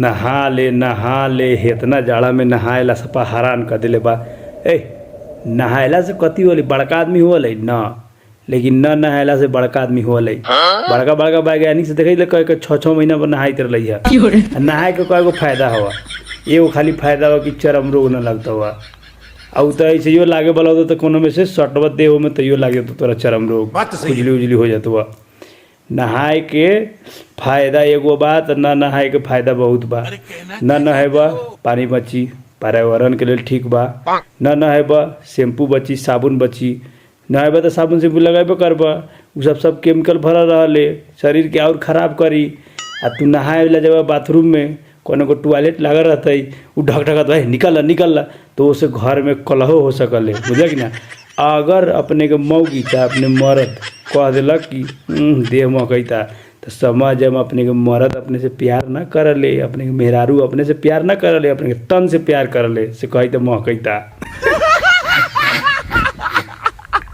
नहा ले हेतना जाड़ा में नहाएला सपा हरान कर दिले बा। ए नहाएला से कथी होले, बड़का आदमी होले ना, लेकिन न नहाएला से बड़का आदमी होले। बड़का बड़का वैज्ञानिक से देखे कह के 6-6 महीना पर नहाइत रही है। नहाए के कएगो फायदा हुआ, एगो खाली फायदा हुआ कि चरम रोग न लगता हुआ। और तो ऐसे यो लागे वाला होता तो कोनो में से सटवा देह में तो यो लागे तो तोरा चरम रोग खुजली उजली हो जाता हुआ। नहाए के फायदा एगो बात, न नहाए के फायदा बहुत बा। न नहाएबा पानी बची, पर्यावरण के लिए ठीक बा। न नहाएबा शैम्पू बची, साबुन बची। नहाएबा तो साबुन शैम्पू लगाबे करबा, उ सब केमिकल भरल रहले, शरीर के और खराब करी। आ तू नहाए ला जब बाथरूम में कोनो को टॉयलेट लागल रहते, उ ढक ढकत भाई निकल तो उसे घर में कलहो हो सकले, बुझल कि ना। अगर अपने के मौगी चाहे अपने मर्द कह दिलक कि देह महकता, तो समझ हम अपने के मर्द अपने से प्यार ना करले, अपने के मेहरारू अपने से प्यार ना करले, अपने के तन से प्यार करले से कही तो महकता।